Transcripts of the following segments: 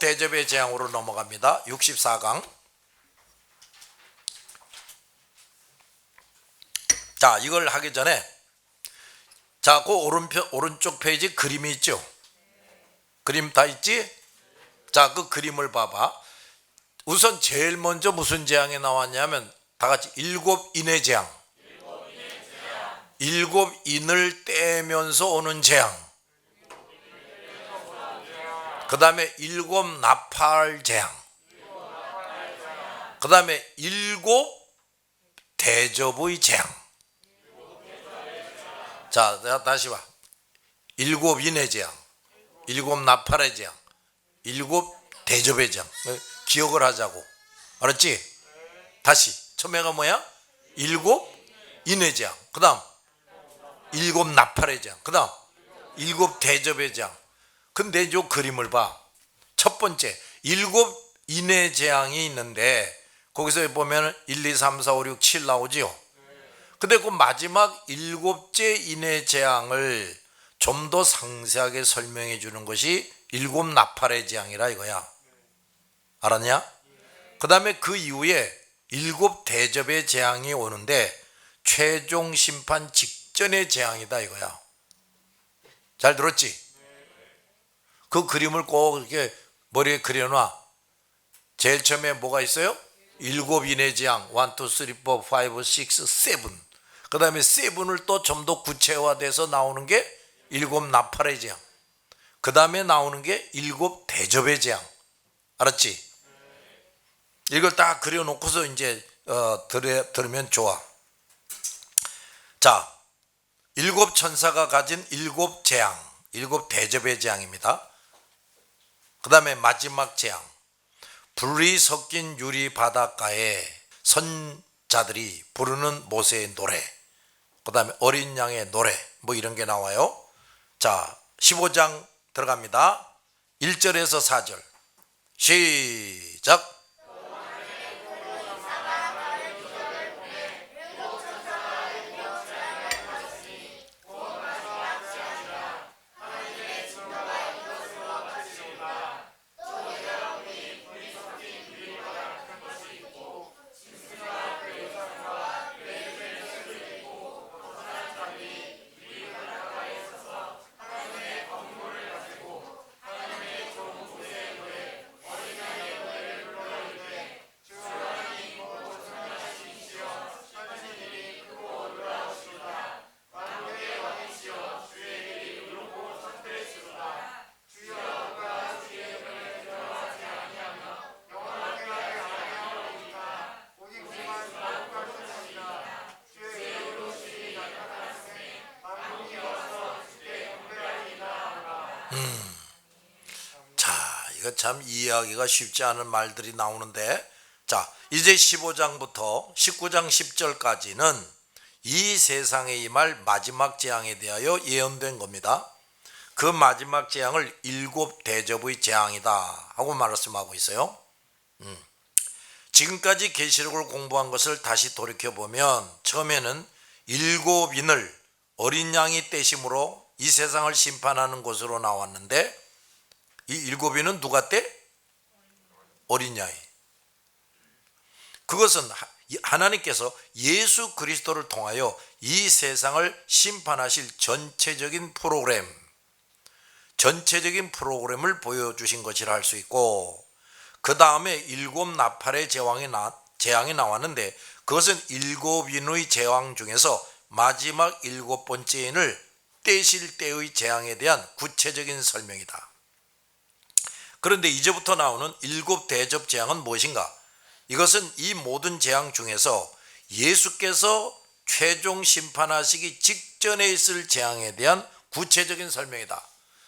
대접의 재앙으로 넘어갑니다. 64강. 자, 이걸 하기 전에 자, 그 오른쪽 페이지 그림이 있죠? 그림 다 있지? 자, 그 그림을 봐봐. 우선 제일 먼저 무슨 재앙이 나왔냐면 다 같이 일곱 인의 재앙. 일곱 인을 떼면서 오는 재앙. 그 다음에 일곱 나팔 재앙. 그 다음에 일곱 대접의 재앙. 자, 다시 봐. 일곱 인의 재앙, 일곱 나팔의 재앙, 일곱 대접의 재앙. 기억을 하자고. 알았지? 다시. 처음에가 뭐야? 일곱 인의 재앙. 그 다음 일곱 나팔의 재앙. 그 다음 일곱 대접의 재앙. 근데 이 그림을 봐. 첫 번째 일곱 인의 재앙이 있는데 거기서 보면 1, 2, 3, 4, 5, 6, 7 나오지요. 근데 그 마지막 일곱째 인의 재앙을 좀 더 상세하게 설명해 주는 것이 일곱 나팔의 재앙이라 이거야. 알았냐? 그 다음에 그 이후에 일곱 대접의 재앙이 오는데 최종 심판 직전의 재앙이다 이거야. 잘 들었지? 그 그림을 꼭 이렇게 머리에 그려놔. 제일 처음에 뭐가 있어요? 일곱 인의 재앙 1, 2, 3, 4, 5, 6, 7. 그 다음에 7을 또 좀 더 구체화돼서 나오는 게 일곱 나팔의 재앙. 그 다음에 나오는 게 일곱 대접의 재앙. 알았지? 이걸 딱 그려놓고서 이제 들으면 좋아. 자, 일곱 천사가 가진 일곱 재앙, 일곱 대접의 재앙입니다. 그 다음에 마지막 재앙, 불이 섞인 유리 바닷가에 선자들이 부르는 모세의 노래, 그 다음에 어린 양의 노래, 뭐 이런 게 나와요. 자, 15장 들어갑니다. 1절에서 4절 시작. 이거 참 이해하기가 쉽지 않은 말들이 나오는데, 자, 이제 15장부터 19장 10절까지는 이 세상에 임할 마지막 재앙에 대하여 예언된 겁니다. 그 마지막 재앙을 일곱 대접의 재앙이다 하고 말씀하고 있어요. 지금까지 계시록을 공부한 것을 다시 돌이켜보면 처음에는 일곱 인을 어린 양이 떼심으로 이 세상을 심판하는 것으로 나왔는데, 이 일곱 인은 누가 떼? 어린 양이. 그것은 하나님께서 예수 그리스도를 통하여 이 세상을 심판하실 전체적인 프로그램을 보여주신 것이라 할 수 있고, 그 다음에 일곱 나팔의 재앙이 나왔는데 그것은 일곱 인의 재앙 중에서 마지막 일곱 번째 인을 떼실 때의 재앙에 대한 구체적인 설명이다. 그런데 이제부터 나오는 일곱 대접 재앙은 무엇인가? 이것은 이 모든 재앙 중에서 예수께서 최종 심판하시기 직전에 있을 재앙에 대한 구체적인 설명이다.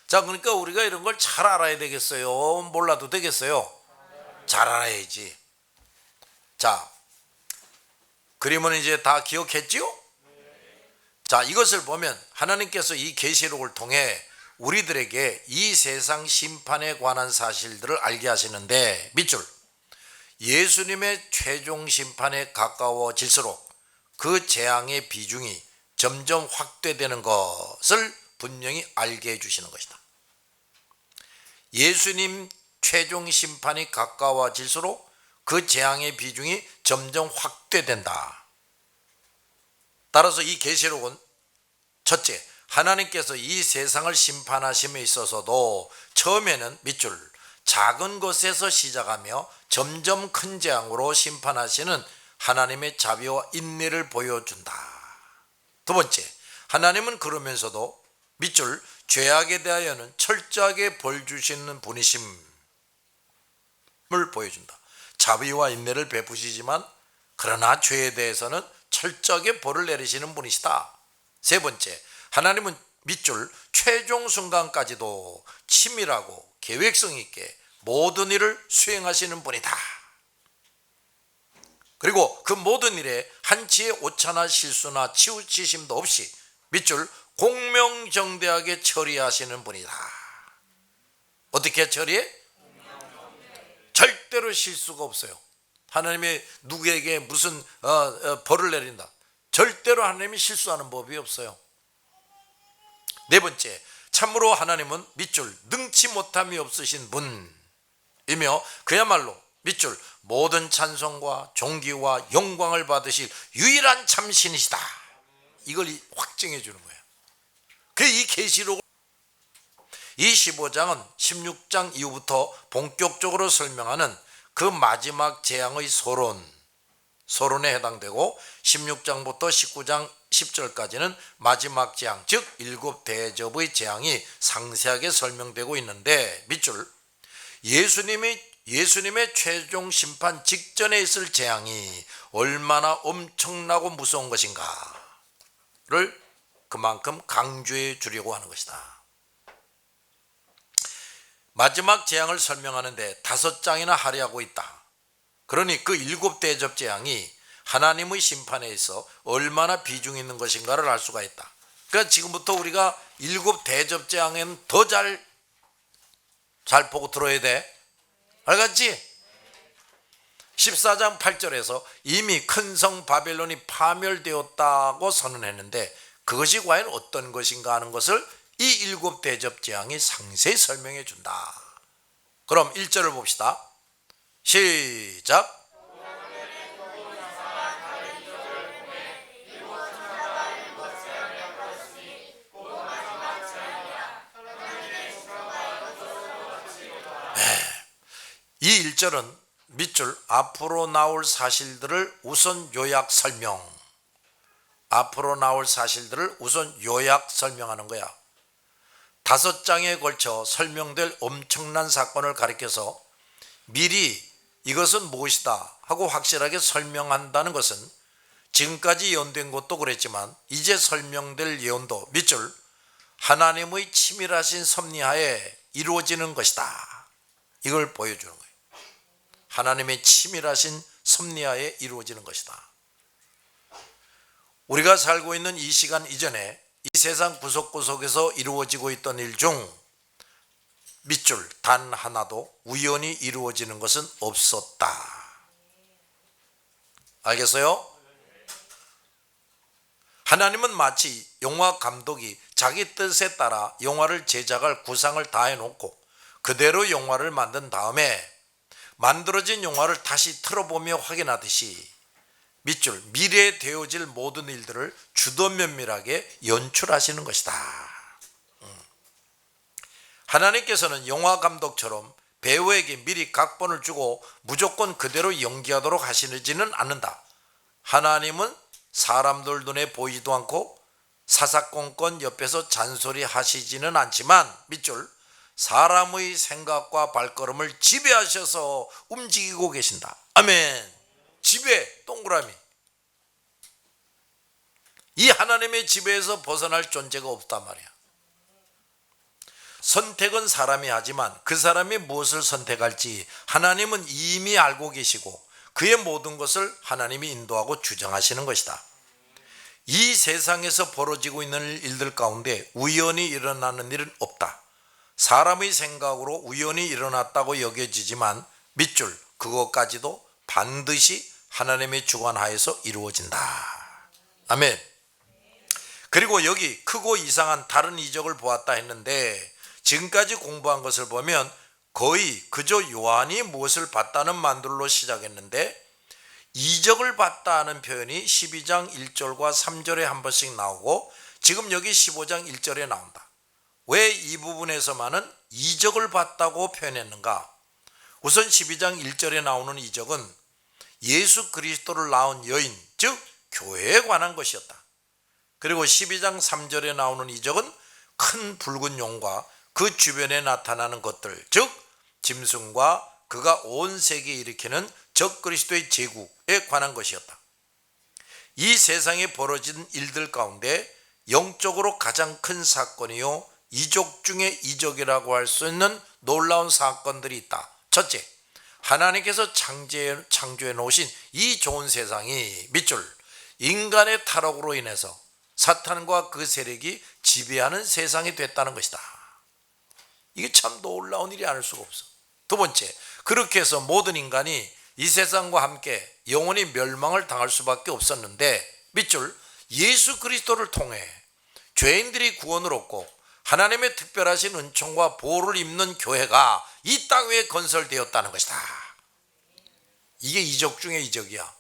자, 그러니까 우리가 이런 걸 잘 알아야 되겠어요? 몰라도 되겠어요? 잘 알아야지. 자, 그림은 이제 다 기억했지요? 자, 이것을 보면 하나님께서 이 계시록을 통해 우리들에게 이 세상 심판에 관한 사실들을 알게 하시는데, 밑줄, 예수님의 최종 심판에 가까워질수록 그 재앙의 비중이 점점 확대되는 것을 분명히 알게 해주시는 것이다. 예수님 최종 심판이 가까워질수록 그 재앙의 비중이 점점 확대된다. 따라서 이 계시록은 첫째, 하나님께서 이 세상을 심판하심에 있어서도 처음에는 밑줄 작은 것에서 시작하며 점점 큰 재앙으로 심판하시는 하나님의 자비와 인내를 보여준다. 두 번째, 하나님은 그러면서도 밑줄 죄악에 대하여는 철저하게 벌 주시는 분이심을 보여준다. 자비와 인내를 베푸시지만 그러나 죄에 대해서는 철저하게 벌을 내리시는 분이시다. 세 번째, 하나님은 밑줄 최종 순간까지도 치밀하고 계획성 있게 모든 일을 수행하시는 분이다. 그리고 그 모든 일에 한치의 오차나 실수나 치우치심도 없이 밑줄 공명정대하게 처리하시는 분이다. 어떻게 처리해? 절대로 실수가 없어요. 하나님이 누구에게 무슨 벌을 내린다. 절대로 하나님이 실수하는 법이 없어요. 네 번째, 참으로 하나님은 밑줄 능치 못함이 없으신 분이며 그야말로 밑줄 모든 찬송과 존귀와 영광을 받으실 유일한 참신이시다. 이걸 확증해 주는 거예요. 이 계시록 이 15장은 16장 이후부터 본격적으로 설명하는 그 마지막 재앙의 서론에 해당되고 16장부터 19장 10절까지는 마지막 재앙, 즉 일곱 대접의 재앙이 상세하게 설명되고 있는데 밑줄 예수님의 최종 심판 직전에 있을 재앙이 얼마나 엄청나고 무서운 것인가를 그만큼 강조해 주려고 하는 것이다. 마지막 재앙을 설명하는데 5장이나 할애하고 있다. 그러니 그 일곱 대접 재앙이 하나님의 심판에 있어 얼마나 비중이 있는 것인가를 알 수가 있다. 그러니까 지금부터 우리가 일곱 대접 재앙에는 더 잘 보고 들어야 돼. 알겠지? 14장 8절에서 이미 큰 성 바벨론이 파멸되었다고 선언했는데 그것이 과연 어떤 것인가 하는 것을 이 일곱 대접 재앙이 상세히 설명해 준다. 그럼 1절을 봅시다. 시작. 이 1절은 밑줄 앞으로 나올 사실들을 우선 요약 설명하는 거야. 5장에 걸쳐 설명될 엄청난 사건을 가리켜서 미리 이것은 무엇이다 하고 확실하게 설명한다는 것은 지금까지 예언된 것도 그랬지만 이제 설명될 예언도 밑줄 하나님의 치밀하신 섭리하에 이루어지는 것이다. 이걸 보여주는 거예요. 하나님의 치밀하신 섭리하에 이루어지는 것이다. 우리가 살고 있는 이 시간 이전에 이 세상 구석구석에서 이루어지고 있던 일 중 밑줄 단 하나도 우연히 이루어지는 것은 없었다. 알겠어요? 하나님은 마치 영화 감독이 자기 뜻에 따라 영화를 제작할 구상을 다 해놓고 그대로 영화를 만든 다음에 만들어진 영화를 다시 틀어보며 확인하듯이 밑줄 미래에 되어질 모든 일들을 주도 면밀하게 연출하시는 것이다. 하나님께서는 영화 감독처럼 배우에게 미리 각본을 주고 무조건 그대로 연기하도록 하시지는 않는다. 하나님은 사람들 눈에 보이지도 않고 사사건건 옆에서 잔소리 하시지는 않지만 밑줄 사람의 생각과 발걸음을 지배하셔서 움직이고 계신다. 아멘. 지배 동그라미. 이 하나님의 지배에서 벗어날 존재가 없단 말이야. 선택은 사람이 하지만 그 사람이 무엇을 선택할지 하나님은 이미 알고 계시고 그의 모든 것을 하나님이 인도하고 주장하시는 것이다. 이 세상에서 벌어지고 있는 일들 가운데 우연히 일어나는 일은 없다. 사람의 생각으로 우연히 일어났다고 여겨지지만 밑줄 그것까지도 반드시 하나님의 주관하에서 이루어진다. 아멘. 그리고 여기 크고 이상한 다른 이적을 보았다 했는데 지금까지 공부한 것을 보면 거의 그저 요한이 무엇을 봤다는 만들로 시작했는데 이적을 봤다 하는 표현이 12장 1절과 3절에 한 번씩 나오고 지금 여기 15장 1절에 나온다. 왜 이 부분에서만은 이적을 봤다고 표현했는가? 우선 12장 1절에 나오는 이적은 예수 그리스도를 낳은 여인, 즉 교회에 관한 것이었다. 그리고 12장 3절에 나오는 이적은 큰 붉은 용과 그 주변에 나타나는 것들, 즉 짐승과 그가 온 세계에 일으키는 적 그리스도의 제국에 관한 것이었다. 이 세상에 벌어진 일들 가운데 영적으로 가장 큰 사건이요, 이적 중에 이적이라고 할 수 있는 놀라운 사건들이 있다. 첫째, 하나님께서 창조해 놓으신 이 좋은 세상이 밑줄 인간의 타락으로 인해서 사탄과 그 세력이 지배하는 세상이 됐다는 것이다. 이게 참 놀라운 일이 아닐 수가 없어. 두 번째, 그렇게 해서 모든 인간이 이 세상과 함께 영원히 멸망을 당할 수밖에 없었는데 밑줄 예수 그리스도를 통해 죄인들이 구원을 얻고 하나님의 특별하신 은총과 보호를 입는 교회가 이 땅 위에 건설되었다는 것이다. 이게 이적 중에 이적이야.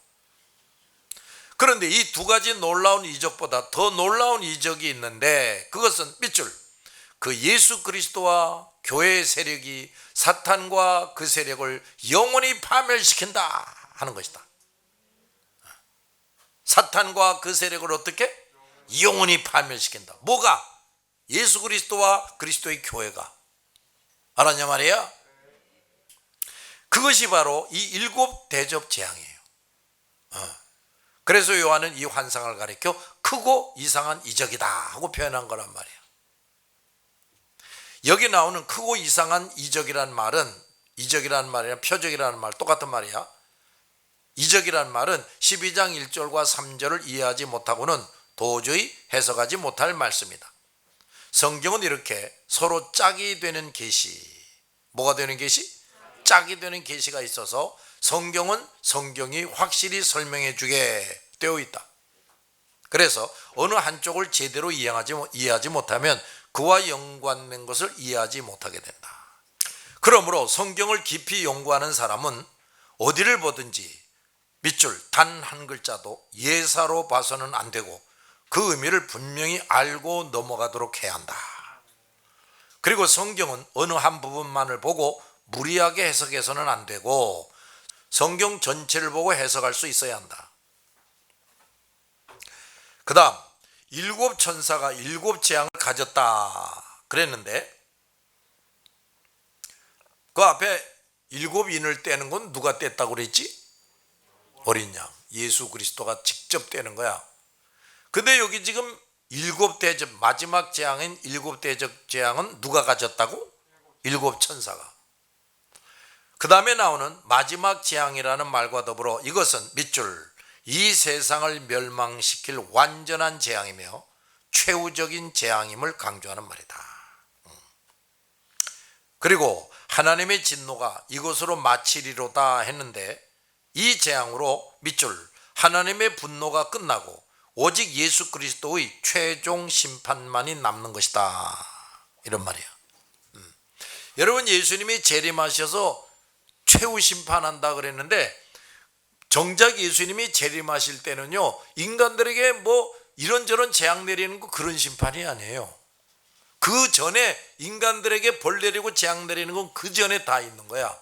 그런데 이 두 가지 놀라운 이적보다 더 놀라운 이적이 있는데 그것은 밑줄 그 예수 그리스도와 교회의 세력이 사탄과 그 세력을 영원히 파멸시킨다 하는 것이다. 사탄과 그 세력을 어떻게? 영원히 파멸시킨다. 뭐가? 예수 그리스도와 그리스도의 교회가. 알았냐 말이야? 그것이 바로 이 일곱 대접 재앙이에요. 그래서 요한은 이 환상을 가리켜 크고 이상한 이적이다 하고 표현한 거란 말이야. 여기 나오는 크고 이상한 이적이란 말은 이적이란 말이랑 표적이라는 말 똑같은 말이야. 이적이란 말은 12장 1절과 3절을 이해하지 못하고는 도저히 해석하지 못할 말씀이다. 성경은 이렇게 서로 짝이 되는 계시, 뭐가 되는 계시? 짝이 되는 계시가 있어서 성경은 성경이 확실히 설명해 주게 되어 있다. 그래서 어느 한쪽을 제대로 이해하지 못하면 그와 연관된 것을 이해하지 못하게 된다. 그러므로 성경을 깊이 연구하는 사람은 어디를 보든지 밑줄 단 한 글자도 예사로 봐서는 안 되고 그 의미를 분명히 알고 넘어가도록 해야 한다. 그리고 성경은 어느 한 부분만을 보고 무리하게 해석해서는 안 되고 성경 전체를 보고 해석할 수 있어야 한다. 그 다음 일곱 천사가 일곱 재앙을 가졌다 그랬는데 그 앞에 일곱 인을 떼는 건 누가 뗐다고 그랬지? 어린 양 예수 그리스도가 직접 떼는 거야. 근데 여기 지금 일곱 대접 마지막 재앙인 일곱 대접 재앙은 누가 가졌다고? 일곱 천사가. 그 다음에 나오는 마지막 재앙이라는 말과 더불어 이것은 밑줄 이 세상을 멸망시킬 완전한 재앙이며 최후적인 재앙임을 강조하는 말이다. 그리고 하나님의 진노가 이것으로 마치리로다 했는데 이 재앙으로 밑줄 하나님의 분노가 끝나고 오직 예수 그리스도의 최종 심판만이 남는 것이다 이런 말이야. 여러분 예수님이 재림하셔서 최후 심판한다 그랬는데 정작 예수님이 재림하실 때는요 인간들에게 뭐 이런저런 재앙 내리는 거 그런 심판이 아니에요. 그 전에 인간들에게 벌 내리고 재앙 내리는 건 그 전에 다 있는 거야.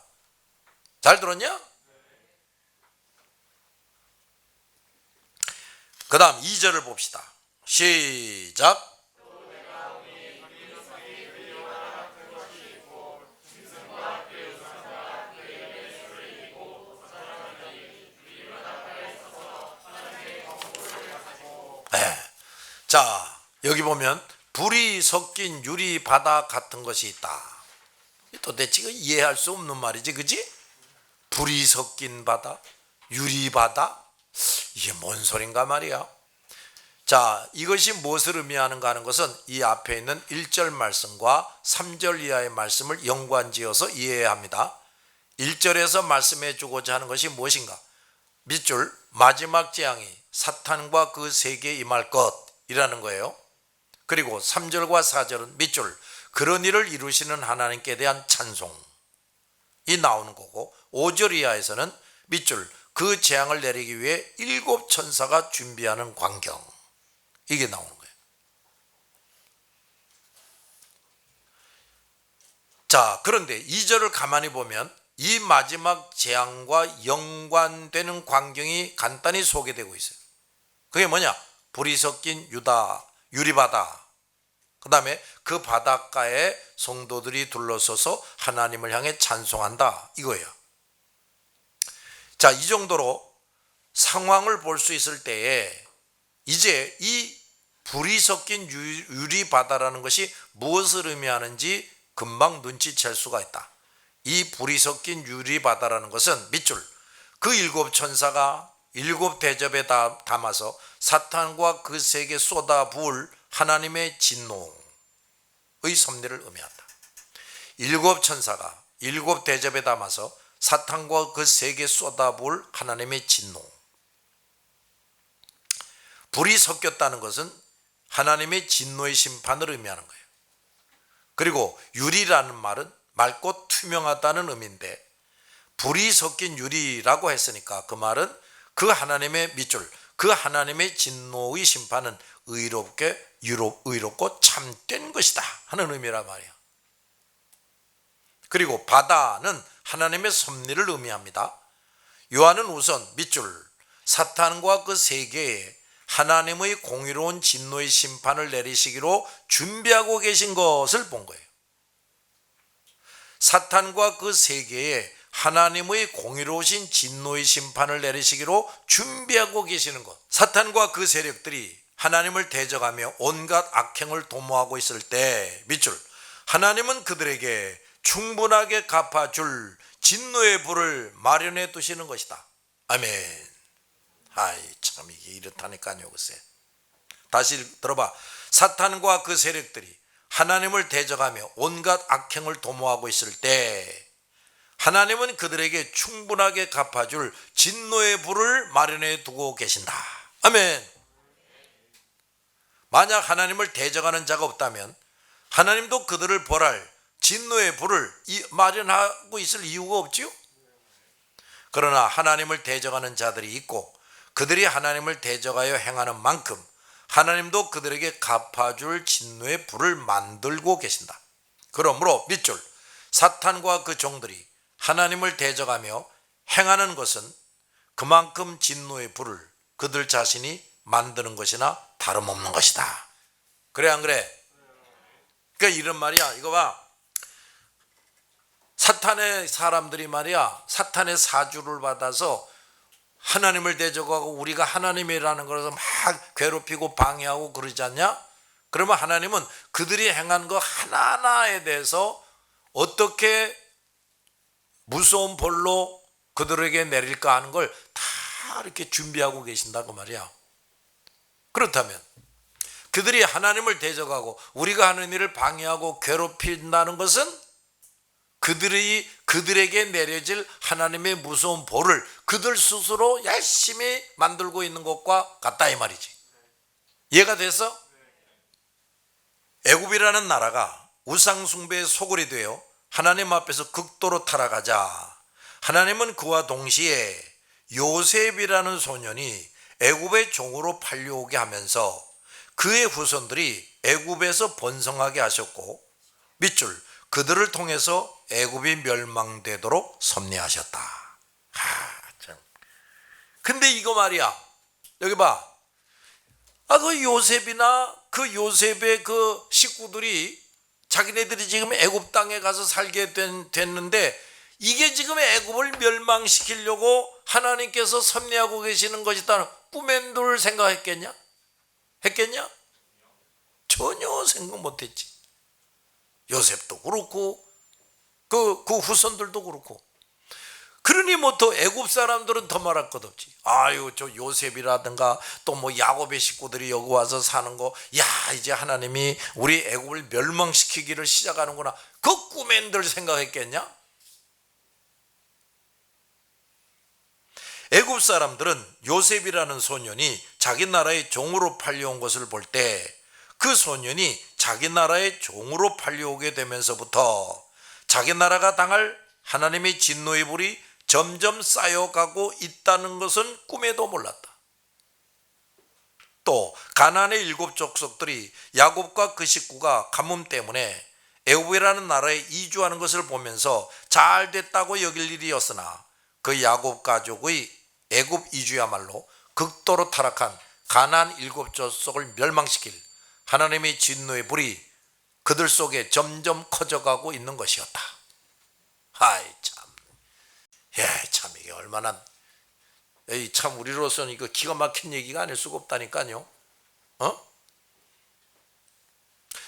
잘 들었냐? 그 다음 2절을 봅시다. 시작. 네. 자 여기 보면 불이 섞인 유리 바다 같은 것이 있다. 도대체 이해할 수 없는 말이지, 그지? 불이 섞인 바다, 유리 바다, 이게 뭔 소린가 말이야. 자, 이것이 무엇을 의미하는가 하는 것은 이 앞에 있는 1절 말씀과 3절 이하의 말씀을 연관지어서 이해해야 합니다. 1절에서 말씀해 주고자 하는 것이 무엇인가? 밑줄 마지막 재앙이 사탄과 그 세계에 임할 것이라는 거예요. 그리고 3절과 4절은 밑줄 그런 일을 이루시는 하나님께 대한 찬송. 나오는 거고, 5절 이하에서는 밑줄 그 재앙을 내리기 위해 7 천사가 준비하는 광경, 이게 나오는 거예요. 자, 그런데 2절을 가만히 보면 이 마지막 재앙과 연관되는 광경이 간단히 소개되고 있어요. 그게 뭐냐? 불이 섞인 유리바다, 그 다음에 그 바닷가에 성도들이 둘러서서 하나님을 향해 찬송한다, 이거예요. 자, 이 정도로 상황을 볼 수 있을 때에 이제 이 불이 섞인 유리바다라는 것이 무엇을 의미하는지 금방 눈치챌 수가 있다. 이 불이 섞인 유리바다라는 것은 밑줄 그 7 천사가 7 대접에 담아서 사탄과 그 세계 쏟아부을 하나님의 진노의 섭리를 의미한다. 7 천사가 7 대접에 담아서 사탄과 그 세계 쏟아부을 하나님의 진노. 불이 섞였다는 것은 하나님의 진노의 심판을 의미하는 거예요. 그리고 유리라는 말은 맑고 투명하다는 의미인데, 불이 섞인 유리라고 했으니까 그 말은 그 하나님의 밑줄, 그 하나님의 진노의 심판은 의롭고 참된 것이다 하는 의미란 말이야. 그리고 바다는 하나님의 섭리를 의미합니다. 요한은 우선 밑줄 사탄과 그 세계에 하나님의 공의로운 진노의 심판을 내리시기로 준비하고 계신 것을 본 거예요. 사탄과 그 세계에 하나님의 공의로우신 진노의 심판을 내리시기로 준비하고 계시는 것. 사탄과 그 세력들이 하나님을 대적하며 온갖 악행을 도모하고 있을 때 밑줄 하나님은 그들에게 충분하게 갚아줄 진노의 불을 마련해 두시는 것이다. 아멘. 아이 참 이게 이렇다니까요. 글쎄. 다시 들어봐. 사탄과 그 세력들이 하나님을 대적하며 온갖 악행을 도모하고 있을 때 하나님은 그들에게 충분하게 갚아줄 진노의 불을 마련해 두고 계신다. 아멘. 만약 하나님을 대적하는 자가 없다면 하나님도 그들을 벌할 진노의 불을 마련하고 있을 이유가 없지요. 그러나 하나님을 대적하는 자들이 있고 그들이 하나님을 대적하여 행하는 만큼 하나님도 그들에게 갚아줄 진노의 불을 만들고 계신다. 그러므로 밑줄 사탄과 그 종들이 하나님을 대적하며 행하는 것은 그만큼 진노의 불을 그들 자신이 만드는 것이나 다름없는 것이다. 그래 안 그래? 그러니까 이런 말이야. 이거 봐. 사탄의 사람들이 말이야, 사탄의 사주를 받아서 하나님을 대적하고 우리가 하나님이라는 것을 막 괴롭히고 방해하고 그러지 않냐? 그러면 하나님은 그들이 행한 거 하나하나에 대해서 어떻게 무서운 벌로 그들에게 내릴까 하는 걸 다 이렇게 준비하고 계신다고 말이야. 그렇다면 그들이 하나님을 대적하고 우리가 하는 일을 방해하고 괴롭힌다는 것은 그들에게 내려질 하나님의 무서운 벌을 그들 스스로 열심히 만들고 있는 것과 같다 이 말이지. 이해가 돼서 애굽이라는 나라가 우상 숭배의 소굴이 되어 하나님 앞에서 극도로 타락하자 하나님은 그와 동시에 요셉이라는 소년이 애굽의 종으로 팔려오게 하면서 그의 후손들이 애굽에서 번성하게 하셨고 밑줄 그들을 통해서 애굽이 멸망되도록 섭리하셨다. 참. 근데 이거 말이야. 여기 봐. 그 요셉이나 그 요셉의 그 식구들이 자기네들이 지금 애굽 땅에 가서 살게 됐는데 이게 지금 애굽을 멸망시키려고 하나님께서 섭리하고 계시는 것이다는 꿈엔들 생각했겠냐? 했겠냐? 전혀 생각 못했지. 요셉도 그렇고 그 후손들도 그렇고. 그러니 뭐 더 애굽 사람들은 더 말할 것 없지. 아유 저 요셉이라든가 또 뭐 야곱의 식구들이 여기 와서 사는 거, 야 이제 하나님이 우리 애굽을 멸망시키기를 시작하는구나. 그 꿈엔들 생각했겠냐? 애굽 사람들은 요셉이라는 소년이 자기 나라의 종으로 팔려온 것을 볼 때 그 소년이 자기 나라의 종으로 팔려오게 되면서부터 자기 나라가 당할 하나님의 진노의 불이 점점 쌓여가고 있다는 것은 꿈에도 몰랐다. 또 가나안의 7 족속들이 야곱과 그 식구가 가뭄 때문에 애굽이라는 나라에 이주하는 것을 보면서 잘 됐다고 여길 일이었으나 그 야곱 가족의 애굽 이주야말로 극도로 타락한 가나안 7 족속을 멸망시킬 하나님의 진노의 불이 그들 속에 점점 커져가고 있는 것이었다. 아이 참, 참 이게 얼마나 참 우리로서는 이거 기가 막힌 얘기가 아닐 수가 없다니까요.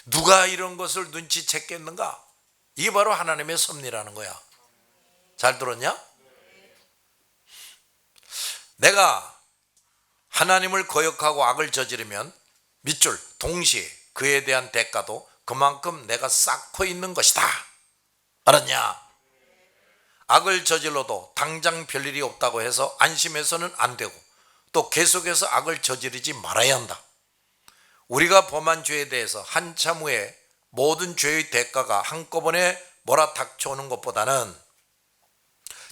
누가 이런 것을 눈치챘겠는가? 이게 바로 하나님의 섭리라는 거야. 잘 들었냐? 내가 하나님을 거역하고 악을 저지르면 밑줄 동시에 그에 대한 대가도 그만큼 내가 쌓고 있는 것이다. 알았냐? 악을 저질러도 당장 별일이 없다고 해서 안심해서는 안 되고 또 계속해서 악을 저지르지 말아야 한다. 우리가 범한 죄에 대해서 한참 후에 모든 죄의 대가가 한꺼번에 몰아닥쳐오는 것보다는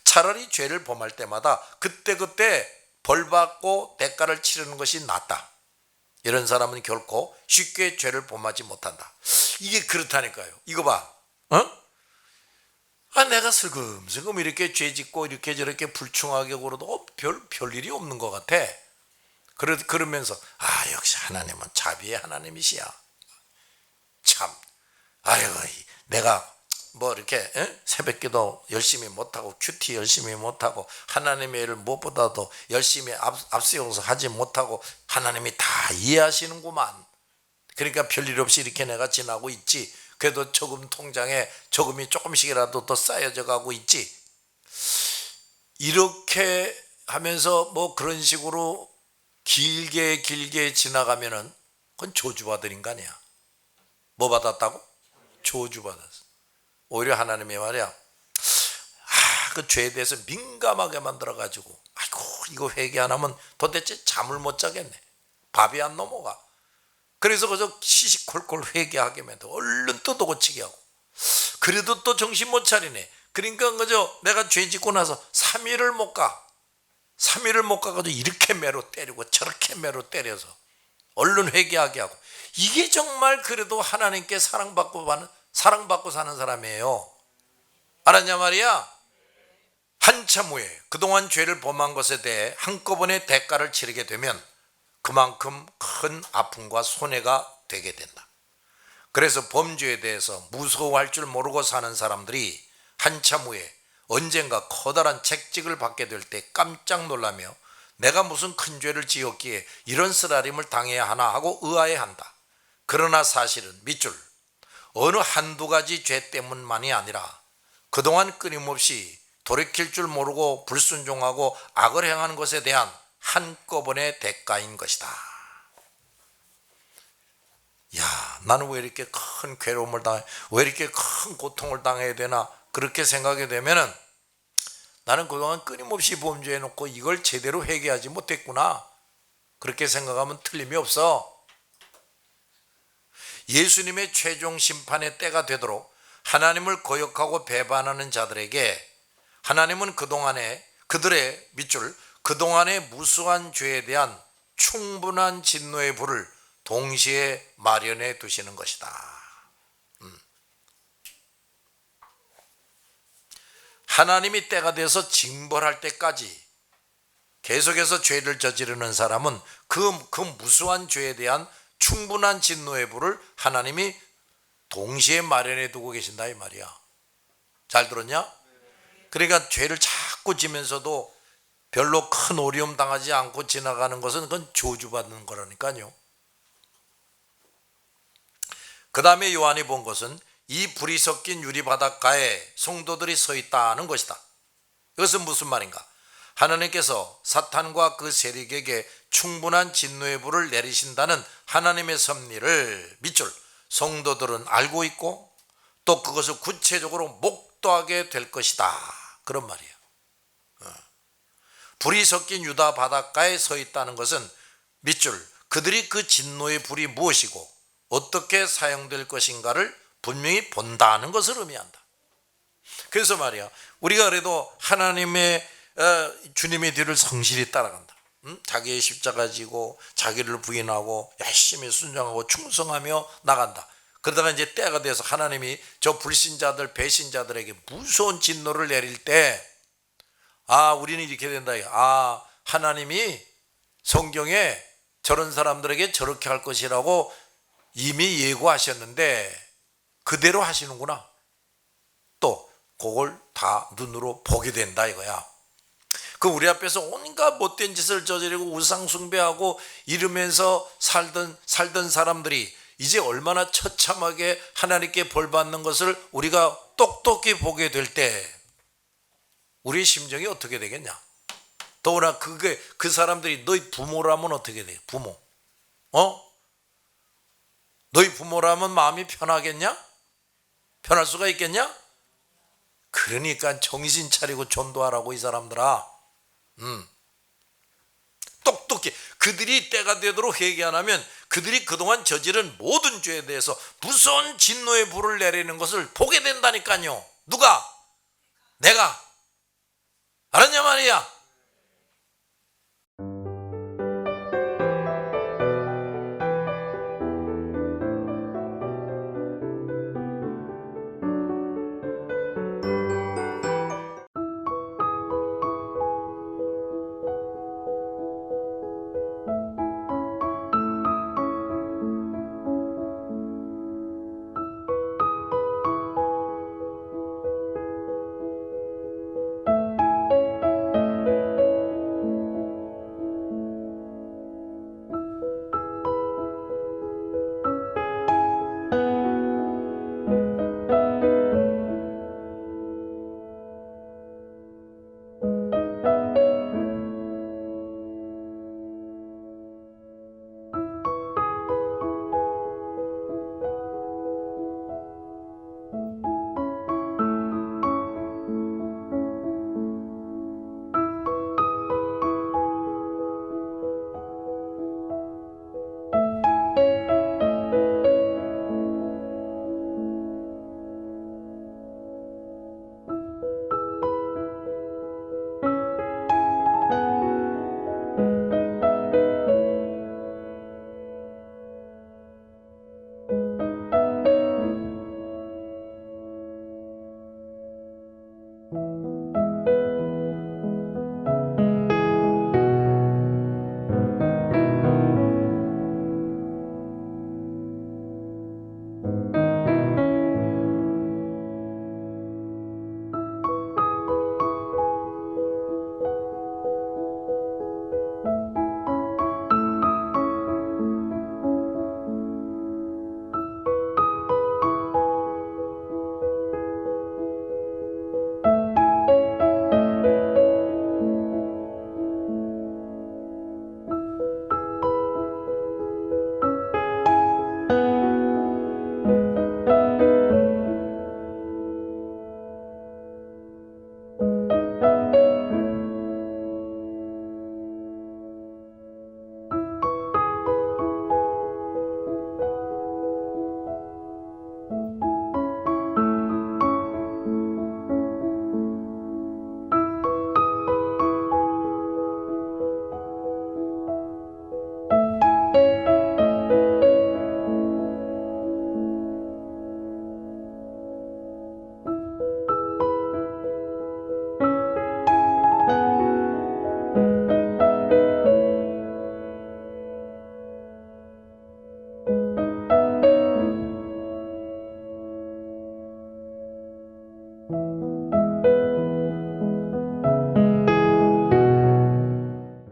차라리 죄를 범할 때마다 그때그때 벌받고 대가를 치르는 것이 낫다. 이런 사람은 결코 쉽게 죄를 범하지 못한다. 이게 그렇다니까요. 이거 봐. 내가 슬금슬금 이렇게 죄 짓고 이렇게 저렇게 불충하게 굴어도 별일이 없는 것 같아. 그러면서 역시 하나님은 자비의 하나님이시야. 참 아이고 내가 뭐 이렇게 새벽기도 열심히 못하고 큐티 열심히 못하고 하나님의 일을 무엇보다도 열심히 앞세워서 하지 못하고 하나님이 다 이해하시는구만. 그러니까 별일 없이 이렇게 내가 지나고 있지. 그래도 저금 통장에 저금이 조금씩이라도 더 쌓여져 가고 있지. 이렇게 하면서 뭐 그런 식으로 길게 지나가면은 그건 저주받은 인간이야. 뭐 받았다고? 저주받았어. 오히려 하나님이 말이야, 그 죄에 대해서 민감하게 만들어가지고 아이고 이거 회개 안 하면 도대체 잠을 못 자겠네. 밥이 안 넘어가. 그래서 그저 시시콜콜 회개하게 만들고 얼른 또 고치게 하고 그래도 또 정신 못 차리네. 그러니까 그저 내가 죄 짓고 나서 3일을 못 가가지고 이렇게 매로 때리고 저렇게 매로 때려서 얼른 회개하게 하고. 이게 정말 그래도 하나님께 사랑받고 사는 사람이에요. 알았냐 말이야. 한참 후에 그동안 죄를 범한 것에 대해 한꺼번에 대가를 치르게 되면 그만큼 큰 아픔과 손해가 되게 된다. 그래서 범죄에 대해서 무서워할 줄 모르고 사는 사람들이 한참 후에 언젠가 커다란 책찍을 받게 될 때 깜짝 놀라며 내가 무슨 큰 죄를 지었기에 이런 쓰라림을 당해야 하나 하고 의아해한다. 그러나 사실은 밑줄 어느 한두 가지 죄 때문만이 아니라 그동안 끊임없이 돌이킬 줄 모르고 불순종하고 악을 행하는 것에 대한 한꺼번의 대가인 것이다. 야, 나는 왜 이렇게 큰 괴로움을 당해, 왜 이렇게 큰 고통을 당해야 되나, 그렇게 생각하게 되면은 나는 그동안 끊임없이 범죄해놓고 이걸 제대로 회개하지 못했구나, 그렇게 생각하면 틀림이 없어. 예수님의 최종 심판의 때가 되도록 하나님을 거역하고 배반하는 자들에게 하나님은 그들의 밑줄 그동안의 무수한 죄에 대한 충분한 진노의 불을 동시에 마련해 두시는 것이다. 하나님이 때가 돼서 징벌할 때까지 계속해서 죄를 저지르는 사람은 그 무수한 죄에 대한 충분한 진노의 불을 하나님이 동시에 마련해 두고 계신다 이 말이야. 잘 들었냐? 그러니까 죄를 자꾸 지면서도 별로 큰 어려움 당하지 않고 지나가는 것은 그건 저주받는 거라니까요. 그 다음에 요한이 본 것은 이 불이 섞인 유리바닷가에 성도들이 서 있다는 것이다. 이것은 무슨 말인가? 하나님께서 사탄과 그 세력에게 충분한 진노의 불을 내리신다는 하나님의 섭리를 밑줄 성도들은 알고 있고 또 그것을 구체적으로 목도하게 될 것이다, 그런 말이에요. 불이 섞인 유다 바닷가에 서 있다는 것은 밑줄 그들이 그 진노의 불이 무엇이고 어떻게 사용될 것인가를 분명히 본다는 것을 의미한다. 그래서 말이야, 우리가 그래도 하나님의 주님의 뒤를 성실히 따라간다. 자기의 십자가 지고 자기를 부인하고 열심히 순종하고 충성하며 나간다. 그러다가 이제 때가 돼서 하나님이 저 불신자들 배신자들에게 무서운 진노를 내릴 때, 우리는 이렇게 된다. 하나님이 성경에 저런 사람들에게 저렇게 할 것이라고 이미 예고하셨는데 그대로 하시는구나. 또 그걸 다 눈으로 보게 된다 이거야. 그 우리 앞에서 온갖 못된 짓을 저지르고 우상 숭배하고 이러면서 살던 사람들이 이제 얼마나 처참하게 하나님께 벌 받는 것을 우리가 똑똑히 보게 될 때 우리의 심정이 어떻게 되겠냐? 더구나 그 사람들이 너희 부모라면 어떻게 돼? 부모. 너희 부모라면 마음이 편하겠냐? 편할 수가 있겠냐? 그러니까 정신 차리고 전도하라고, 이 사람들아. 똑똑히 그들이 때가 되도록 회개 안 하면 그들이 그동안 저지른 모든 죄에 대해서 무서운 진노의 불을 내리는 것을 보게 된다니까요. 누가? 내가. 알았냐 말이야.